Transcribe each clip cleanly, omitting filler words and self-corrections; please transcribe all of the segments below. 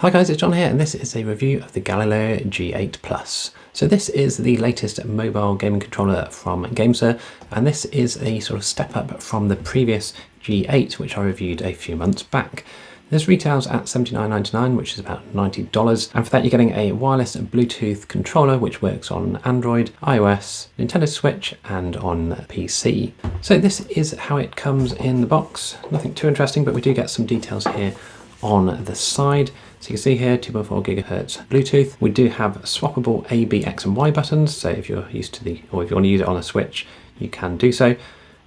Hi guys, it's John here, and this is a review of the Galileo G8 Plus. So this is the latest mobile gaming controller from Gamesir, and this is a sort of step up from the previous G8, which I reviewed a few months back. This retails at $79.99, which is about $90, and for that you're getting a wireless Bluetooth controller which works on Android, iOS, Nintendo Switch and on PC. So this is how it comes in the box. Nothing too interesting, but we do get some details here on the side. So you can see here 2.4 gigahertz Bluetooth. We do have swappable A, B, X and Y buttons. So if you're used to or if you want to use it on a Switch, you can do so.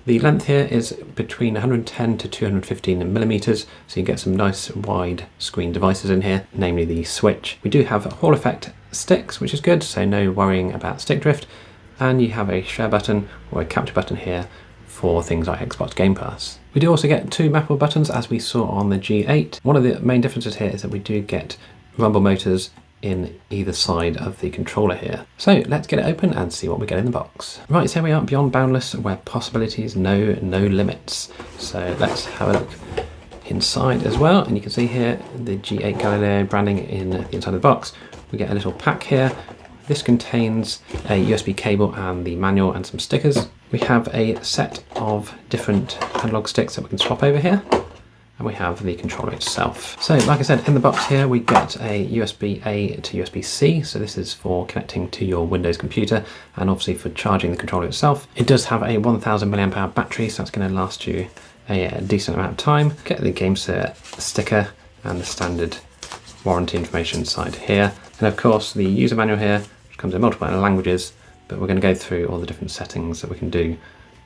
The length here is between 110 to 215 millimeters. So you get some nice wide screen devices in here, namely the Switch. We do have Hall effect sticks, which is good. So no worrying about stick drift. And you have a share button or a capture button here for things like Xbox Game Pass. We do also get two mappable buttons as we saw on the G8. One of the main differences here is that we do get rumble motors in either side of the controller here. So let's get it open and see what we get in the box. Right, so here we are, beyond boundless, where possibilities know no limits. So let's have a look inside as well. And you can see here the G8 Galileo branding in the inside of the box. We get a little pack here. This contains a USB cable and the manual and some stickers. We have a set of different analog sticks that we can swap over here. And we have the controller itself. So like I said, in the box here, we get a USB-A to USB-C. So this is for connecting to your Windows computer and obviously for charging the controller itself. It does have a 1000 milliamp hour battery, so that's going to last you a decent amount of time. Get the Gamesir sticker and the standard warranty information inside here. And of course the user manual here, which comes in multiple languages, but we're going to go through all the different settings that we can do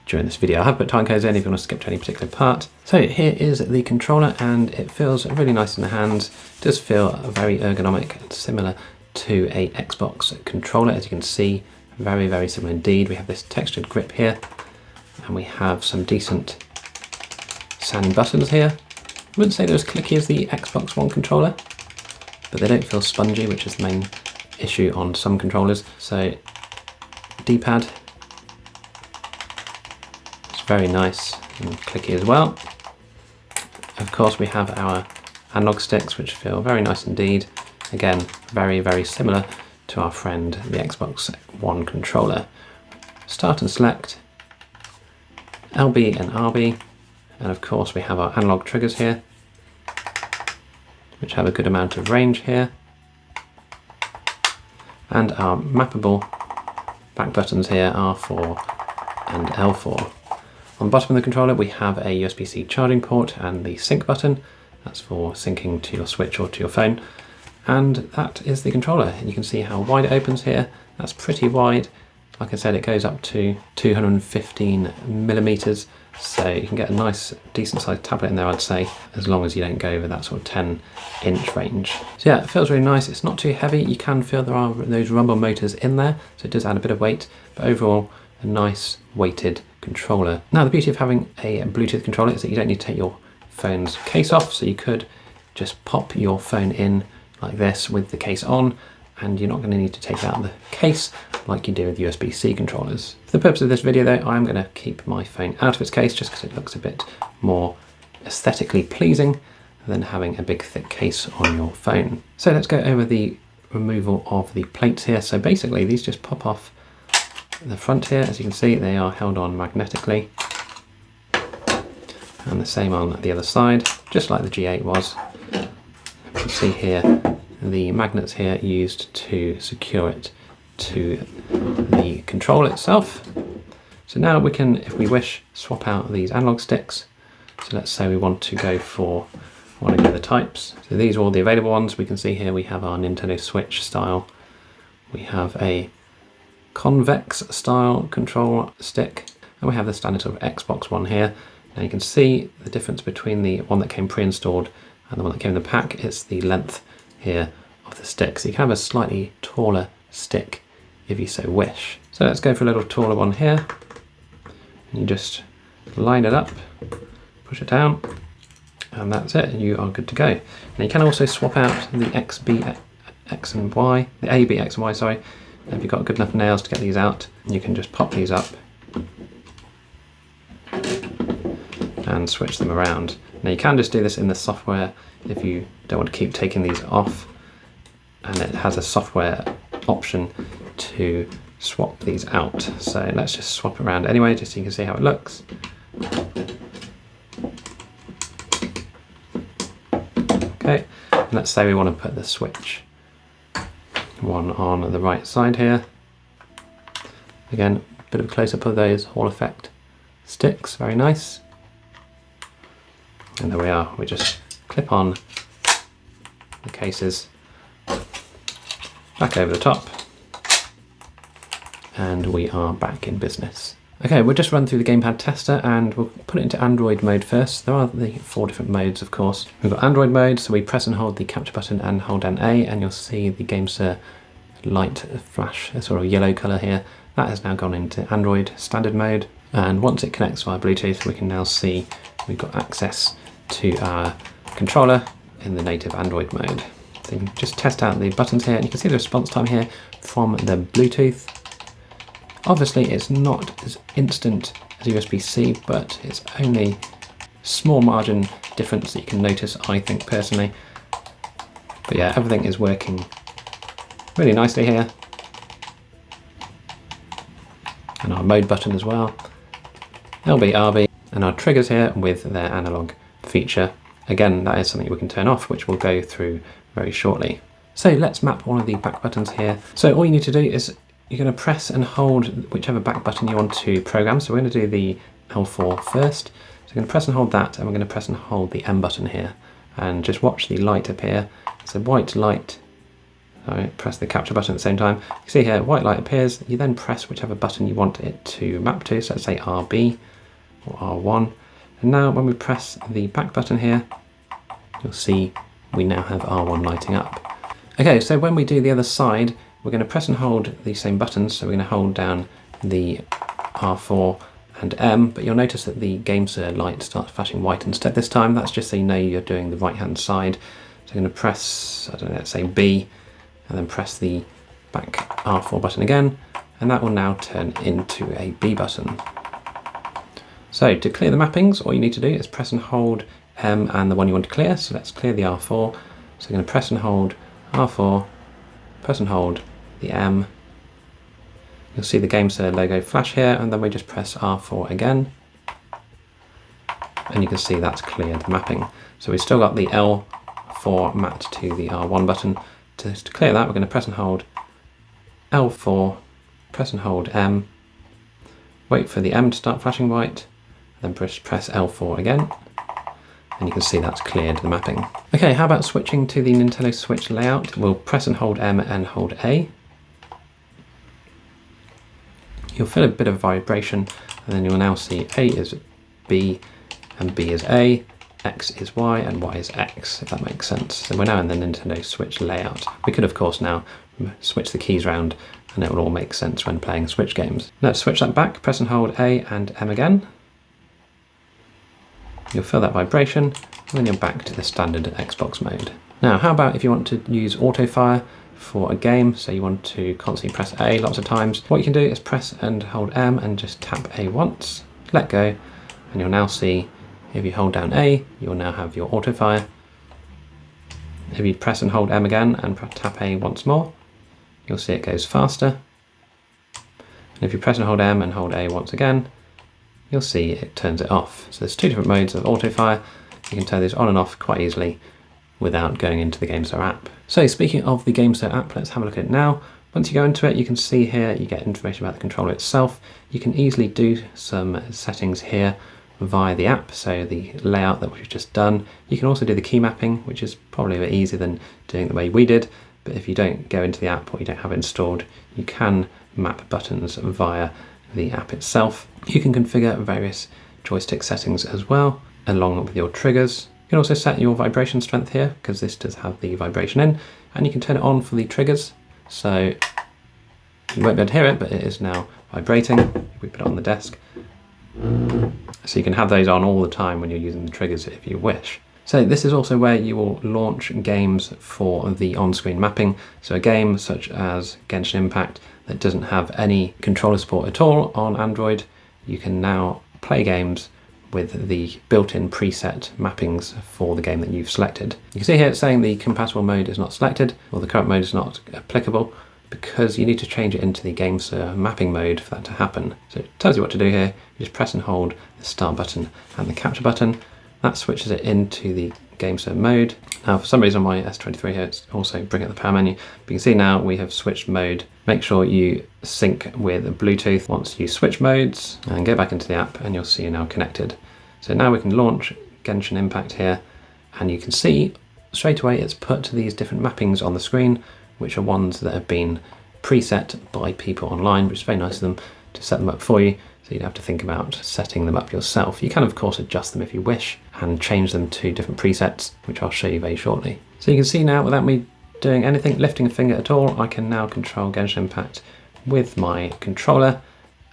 during this video. I have put timecodes in if you want to skip to any particular part. So here is the controller, and it feels really nice in the hands. It does feel very ergonomic and similar to a Xbox controller, as you can see, very, very similar indeed. We have this textured grip here, and we have some decent sounding buttons here. I wouldn't say they're as clicky as the Xbox One controller, but they don't feel spongy, which is the main issue on some controllers. So D-pad, it's very nice and clicky as well. Of course we have our analog sticks, which feel very nice indeed. Again, very, very similar to our friend the Xbox One controller. Start and select, LB and RB, and of course we have our analog triggers here, which have a good amount of range here, and our mappable back buttons here, R4 and L4. On the bottom of the controller we have a USB-C charging port and the sync button. That's for syncing to your Switch or to your phone. And that is the controller. And you can see how wide it opens here. That's pretty wide. Like I said, it goes up to 215 millimeters. So you can get a nice, decent sized tablet in there, I'd say, as long as you don't go over that sort of 10-inch range. So yeah, it feels really nice. It's not too heavy. You can feel there are those rumble motors in there, so it does add a bit of weight, but overall, a nice weighted controller. Now, the beauty of having a Bluetooth controller is that you don't need to take your phone's case off, so you could just pop your phone in like this with the case on, and you're not going to need to take out the case like you do with USB-C controllers. For the purpose of this video though, I'm going to keep my phone out of its case just because it looks a bit more aesthetically pleasing than having a big thick case on your phone. So let's go over the removal of the plates here. So basically these just pop off the front here. As you can see, they are held on magnetically, and the same on the other side, just like the G8 was. You can see here the magnets here used to secure it to the controller itself. So now we can, if we wish, swap out these analog sticks. So let's say we want to go for one of the other types. So these are all the available ones. We can see here we have our Nintendo Switch style. We have a convex style control stick, and we have the standard sort of Xbox one here. Now you can see the difference between the one that came pre-installed and the one that came in the pack. It's the length here of the stick. So you can have a slightly taller stick if you so wish. So let's go for a little taller one here. And you just line it up, push it down, and that's it. You are good to go. Now you can also swap out the X, B, X and Y, the A, B, X and Y, sorry. If you've got good enough nails to get these out, you can just pop these up and switch them around. Now you can just do this in the software if you don't want to keep taking these off. And it has a software option to swap these out. So let's just swap around anyway, just so you can see how it looks. Okay, and let's say we want to put the switch one on the right side here. Again, a bit of a close-up of those Hall effect sticks, very nice. And there we are, we just clip on the cases back over the top, and we are back in business. Okay, we'll just run through the Gamepad Tester and we'll put it into Android mode first. There are the 4 different modes, of course. We've got Android mode, so we press and hold the capture button and hold down A, and you'll see the Gamesir light flash, a sort of yellow colour here. That has now gone into Android standard mode, and once it connects via Bluetooth, we can now see we've got access to our controller in the native Android mode. So you can just test out the buttons here, and you can see the response time here from the Bluetooth. Obviously it's not as instant as USB-C, but it's only small margin difference that you can notice, I think, personally. But yeah, everything is working really nicely here. And our mode button as well. LB, RB, and our triggers here with their analog feature. Again, that is something we can turn off, which we'll go through very shortly. So let's map one of the back buttons here. So all you need to do is you're going to press and hold whichever back button you want to program. So we're going to do the L4 first. So we're going to press and hold that, and we're going to press and hold the M button here. And just watch the light appear. It's a white light. Sorry, press the capture button at the same time. You see here, white light appears. You then press whichever button you want it to map to. So let's say RB or R1. And now when we press the back button here, you'll see we now have R1 lighting up. Okay, so when we do the other side, we're going to press and hold the same buttons. So we're going to hold down the R4 and M, but you'll notice that the Gamesir light starts flashing white instead this time. That's just so you know you're doing the right hand side. So I'm going to press, I don't know, let's say B, and then press the back R4 button again, and that will now turn into a B button. So to clear the mappings, all you need to do is press and hold M and the one you want to clear. So let's clear the R4. So I'm going to press and hold R4, press and hold the M. You'll see the Gamesir logo flash here, and then we just press R4 again. And you can see that's cleared the mapping. So we've still got the L4 mapped to the R1 button. To clear that, we're going to press and hold L4, press and hold M, wait for the M to start flashing white, then press L4 again, and you can see that's cleared the mapping. Okay, how about switching to the Nintendo Switch layout? We'll press and hold M and hold A. You'll feel a bit of vibration, and then you'll now see A is B and B is A, X is Y and Y is X, if that makes sense. So we're now in the Nintendo Switch layout. We could of course now switch the keys around and it will all make sense when playing Switch games. Let's switch that back, press and hold A and M again. You'll feel that vibration, and then you're back to the standard Xbox mode. Now, how about if you want to use auto fire for a game, so you want to constantly press A lots of times. What you can do is press and hold M and just tap A once, let go, and you'll now see if you hold down A, you'll now have your auto fire. If you press and hold M again and tap A once more, you'll see it goes faster. And if you press and hold M and hold A once again, you'll see it turns it off. So there's 2 different modes of auto fire. You can turn these on and off quite easily without going into the Gamesir app. So speaking of the Gamesir app, let's have a look at it now. Once you go into it, you can see here, you get information about the controller itself. You can easily do some settings here via the app, so the layout that we've just done. You can also do the key mapping, which is probably a bit easier than doing it the way we did, but if you don't go into the app or you don't have it installed, you can map buttons via the app itself. You can configure various joystick settings as well, along with your triggers. You can also set your vibration strength here, because this does have the vibration in, and you can turn it on for the triggers, so you won't be able to hear it, but it is now vibrating if we put it on the desk. So you can have those on all the time when you're using the triggers if you wish. So this is also where you will launch games for the on-screen mapping. So a game such as Genshin Impact that doesn't have any controller support at all on Android, you can now play games with the built-in preset mappings for the game that you've selected. You can see here it's saying the compatible mode is not selected, or the current mode is not applicable, because you need to change it into the Gamesir mapping mode for that to happen. So it tells you what to do here. You just press and hold the start button and the capture button. That switches it into the Gamesir mode. Now, for some reason on my S23 here, it's also bringing up the power menu. But you can see now we have switched mode. Make sure you sync with Bluetooth once you switch modes, and go back into the app and you'll see you're now connected. So now we can launch Genshin Impact here, and you can see straight away it's put these different mappings on the screen, which are ones that have been preset by people online, which is very nice of them to set them up for you, so you don't have to think about setting them up yourself. You can of course adjust them if you wish and change them to different presets, which I'll show you very shortly. So you can see now, without me doing anything, lifting a finger at all, I can now control Genshin Impact with my controller,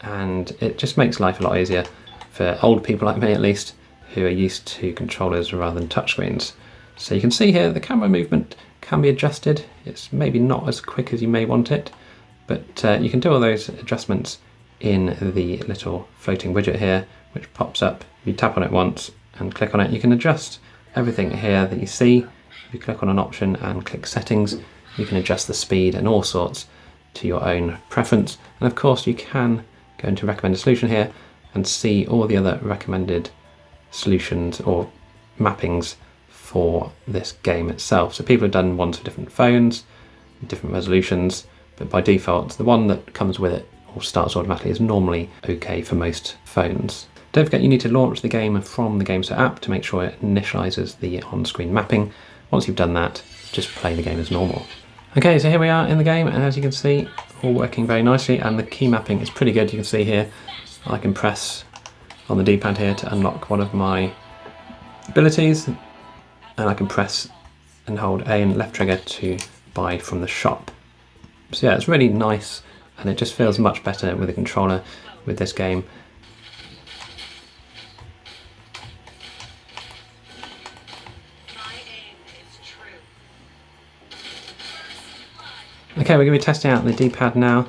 and it just makes life a lot easier for old people like me at least, who are used to controllers rather than touchscreens. So you can see here the camera movement can be adjusted. It's maybe not as quick as you may want it, but you can do all those adjustments in the little floating widget here, which pops up. If you tap on it once and click on it, you can adjust everything here that you see. If you click on an option and click settings, you can adjust the speed and all sorts to your own preference. And of course you can go into recommended solution here and see all the other recommended solutions or mappings for this game itself. So people have done ones for different phones, different resolutions, but by default the one that comes with it or starts automatically is normally okay for most phones. Don't forget you need to launch the game from the Gamesir app to make sure it initializes the on-screen mapping. Once you've done that, just play the game as normal. Okay, so here we are in the game, and as you can see, all working very nicely, and the key mapping is pretty good. You can see here I can press on the D-pad here to unlock one of my abilities, and I can press and hold A and left trigger to buy from the shop. So yeah, it's really nice, and it just feels much better with a controller with this game. Okay, we're going to be testing out the D-pad now.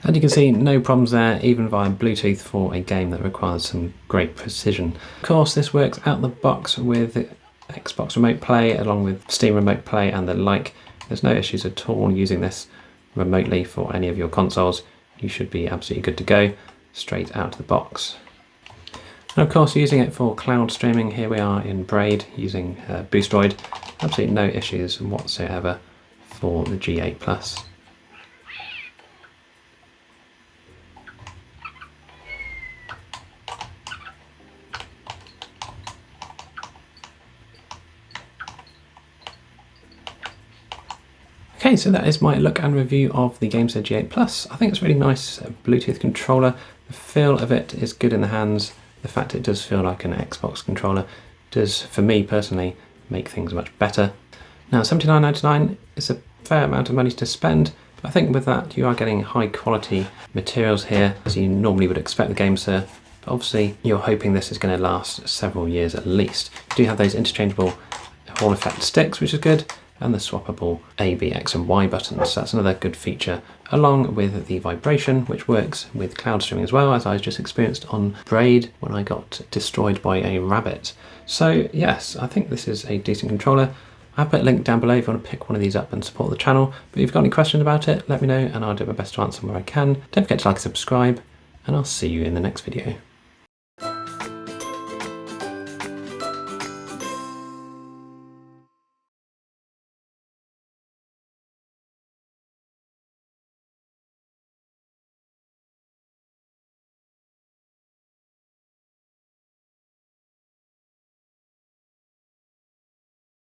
And you can see no problems there, even via Bluetooth for a game that requires some great precision. Of course, this works out the box with Xbox Remote Play, along with Steam Remote Play and the like. There's no issues at all using this remotely for any of your consoles. You should be absolutely good to go, straight out of the box. And of course, using it for cloud streaming, here we are in Braid using Boostroid. Absolutely no issues whatsoever for the G8 Plus. Okay, so that is my look and review of the Gamesir G8 Plus. I think it's a really nice Bluetooth controller. The feel of it is good in the hands. The fact it does feel like an Xbox controller does, for me personally, make things much better. Now, $79.99 is a fair amount of money to spend, but I think with that you are getting high quality materials here, as you normally would expect the Gamesir. But obviously you're hoping this is going to last several years at least. You do have those interchangeable Hall effect sticks, which is good, and the swappable A, B, X and Y buttons. So that's another good feature, along with the vibration, which works with cloud streaming as well, as I just experienced on Braid when I got destroyed by a rabbit. So yes, I think this is a decent controller. I'll put a link down below if you want to pick one of these up and support the channel. But if you've got any questions about it, let me know and I'll do my best to answer them where I can. Don't forget to like and subscribe, and I'll see you in the next video.